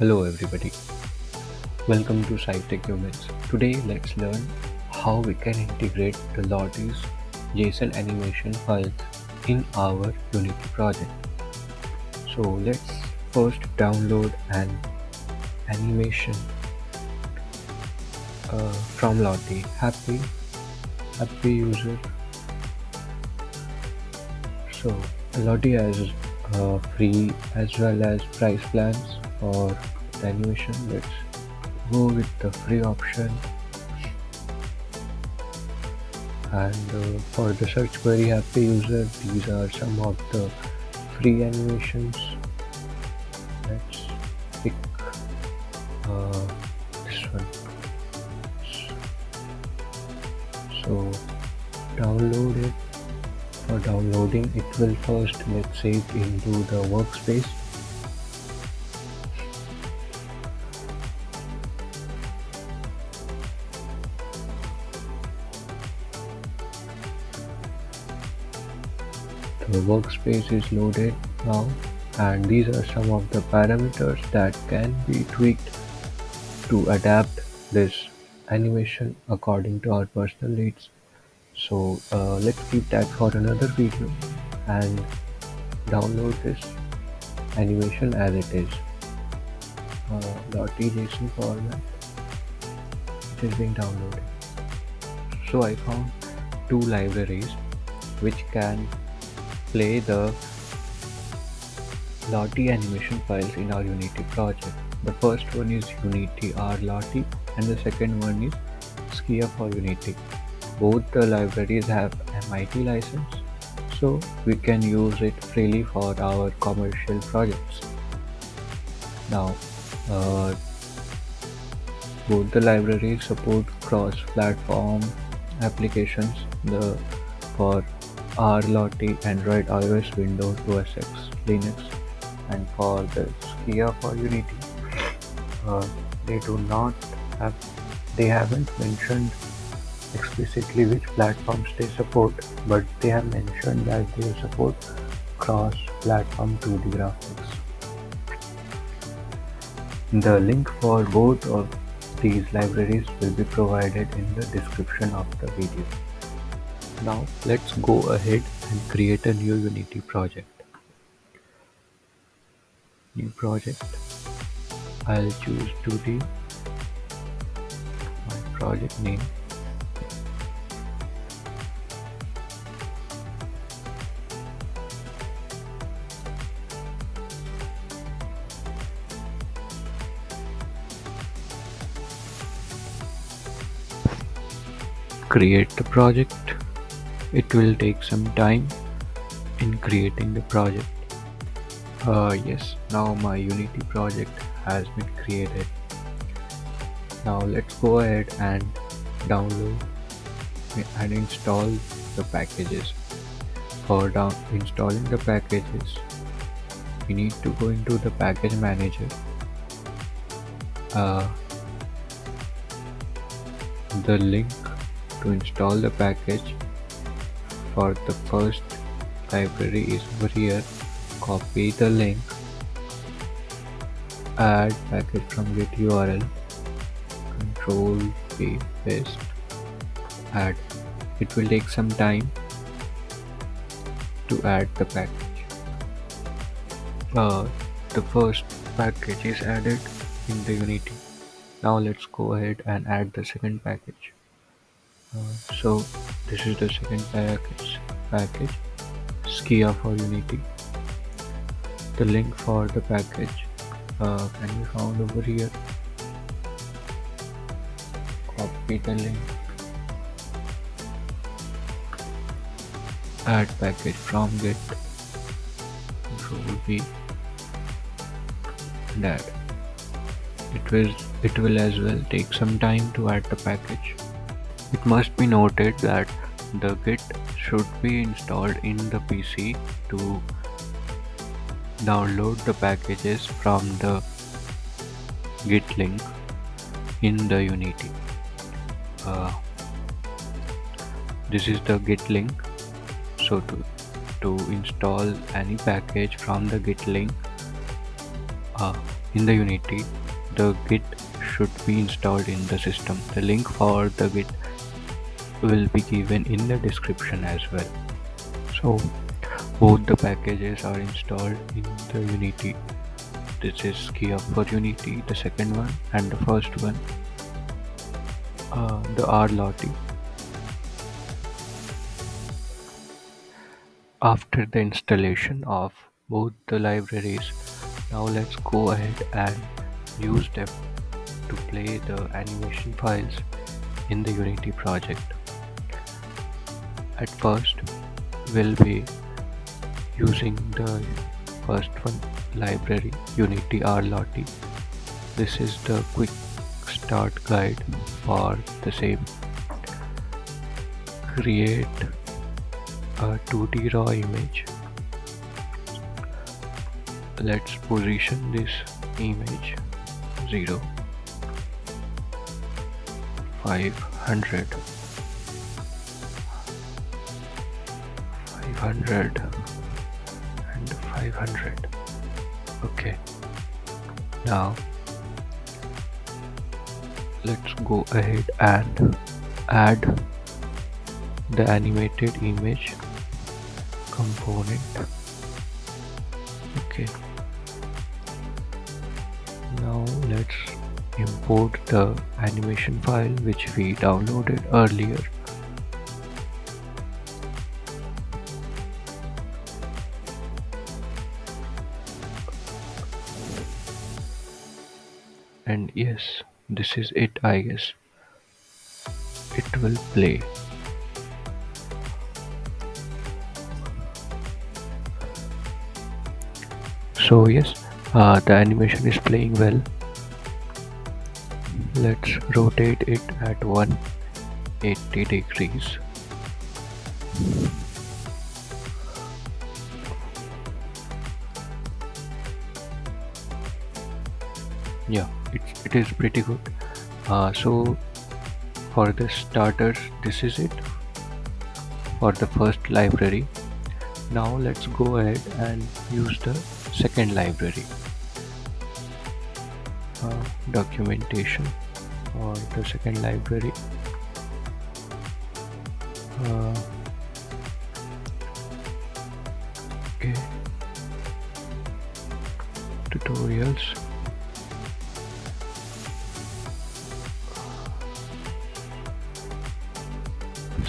Hello everybody, welcome to SCI-TECH Humans. Today let's learn how we can integrate the Lottie's JSON animation files in our Unity project. So let's first download an animation from Lottie. Happy user. So Lottie has free as well as price plans for the animation. Let's go with the free option. And for the search query happy user, these are some of the free animations. Let's pick uh, this one. So download it. For downloading, it will first get saved into the workspace. The workspace is loaded now, and these are some of the parameters that can be tweaked to adapt this animation according to our personal needs. So let's keep that for another video and download this animation as it is. .json format, it is being downloaded. So I found two libraries which can play the Lottie animation files in our Unity project. The first one is Unity R Lottie and the second one is SCI for Unity. Both the libraries have MIT license, so we can use it freely for our commercial projects. Now, uh, both the libraries support cross-platform applications for R Lottie, Android, iOS, Windows, OS X, Linux, and for the SCI for Unity, uh, they do not have they haven't mentioned explicitly which platforms they support, but they have mentioned that they support cross-platform 2D graphics. The link for both of these libraries will be provided in the description of the video. Now let's go ahead and create a new Unity project. New project. I'll choose 2D. My project name. Create the project. It will take some time in creating the project. Yes, now my Unity project has been created. Now let's go ahead and download and install the packages. For installing the packages, we need to go into the package manager. The link to install the package for the first library is over here. Copy the link, add package from git URL, control V, paste, add. It will take some time to add the package. The first package is added in the Unity. Now let's go ahead and add the second package. So this is the second package SCI for Unity. The link for the package can be found over here. Copy the link, add package from git, control V, and add. It will as well take some time to add the package. It must be noted that the git should be installed in the PC to download the packages from the git link in the Unity. This is the git link. So to install any package from the git link, in the Unity, the Git should be installed in the system. The link for the Git will be given in the description as well. So both the packages are installed in the Unity. This is SCI-TECH for Unity, the second one, and the first one, the Lottie. After the installation of both the libraries, now let's go ahead and use them to play the animation files in the Unity project. At first, we'll be using the first one library, Unity Lottie. This is the quick start guide for the same. Create a 2D raw image. Let's position this image 0, 500, 500 and 500. Okay, now let's go ahead and add the animated image component. Okay, now let's import the animation file which we downloaded earlier. And yes, this is it, I guess. It will play. So yes, the animation is playing well. Let's rotate it at 180 degrees. Yeah, it is pretty good. So for the starters, this is it for the first library. Now let's go ahead and use the second library. Documentation for the second library. Okay, tutorials.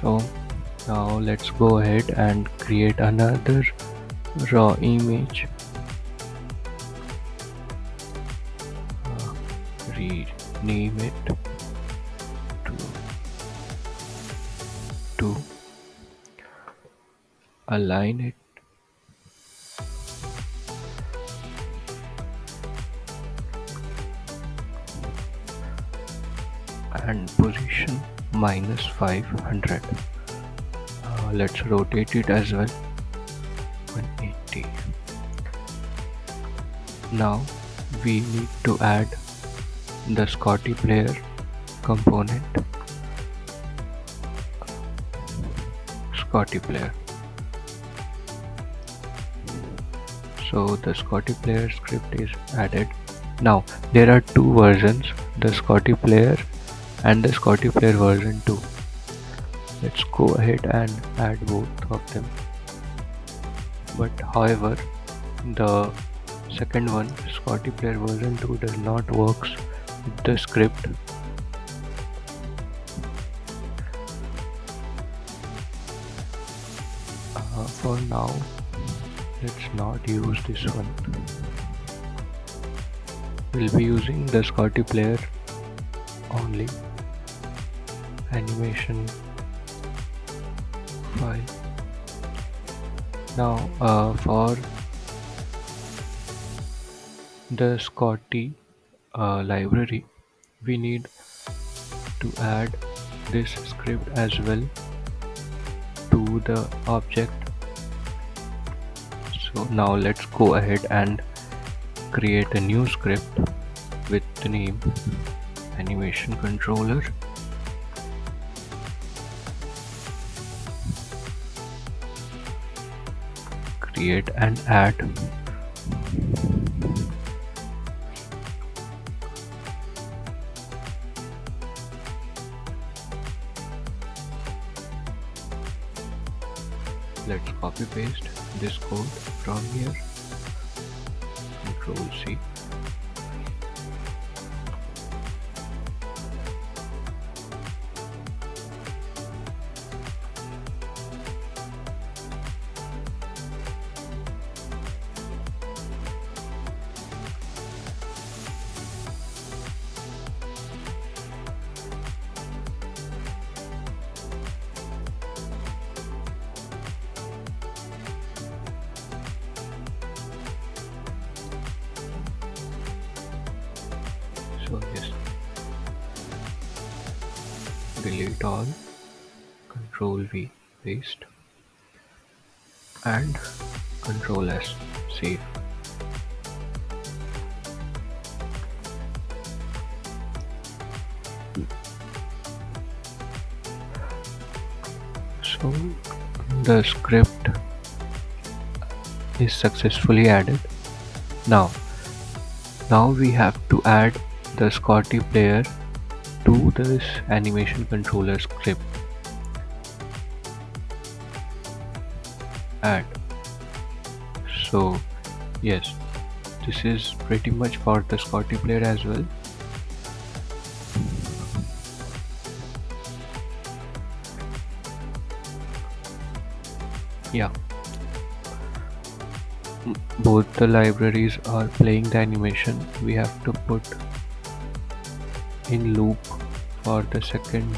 So now let's go ahead and create another raw image. Rename it to align it and position -500. Let's rotate it as well, 180. Now we need to add the Scotty player component. Scotty player. So the Scotty player script is added. Now there are two versions, the Scotty player and the Scotty player version 2. Let's go ahead and add both of them. But however, the second one, Scotty player version 2, does not works with the script. For now, let's not use this one. We'll be using the Scotty player only animation file. Now for the Scotty library, we need to add this script as well to the object. So now let's go ahead and create a new script with the name animation controller. Create and add let's copy paste this code from here. Control C. So yes, delete all, Control V, paste, and Control S, save. So the script is successfully added. Now we have to add the Scotty player to this animation controller script. Add. So yes, this is pretty much for the Scotty player as well. Yeah, both the libraries are playing the animation. We have to put in loop for the second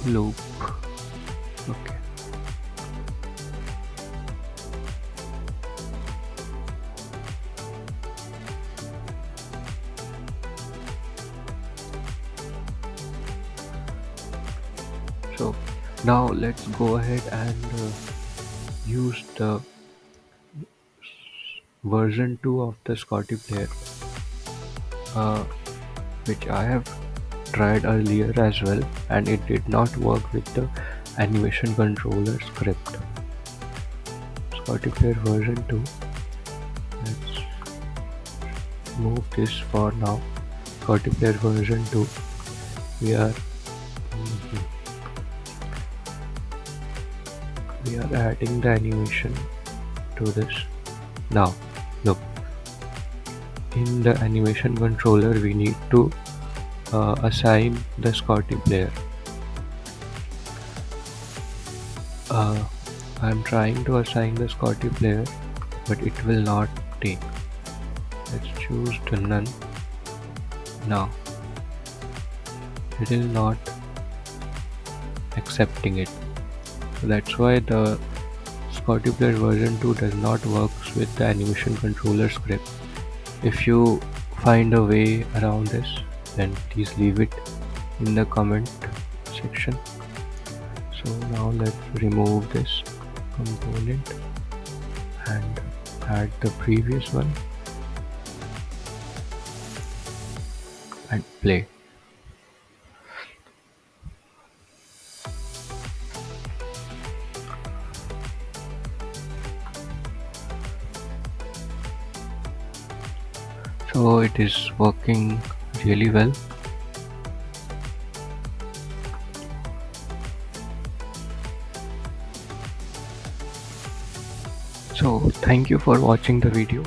loop. Okay. So now let's go ahead and use the version 2 of the Scotty player, which I have tried earlier as well, and it did not work with the animation controller script. Scotty player version 2. Let's move this for now. Scotty player version 2. We are adding the animation to this. Now look, in the animation controller we need to assign the Scotty player. I'm trying to assign the Scotty player, but it will not take. Let's choose the none. Now it is not accepting it. So that's why the Scotty player version 2 does not work with the animation controller script. If you find a way around this, then please leave it in the comment section. So now let's remove this component and add the previous one and play. So it is working really well. So thank you for watching the video.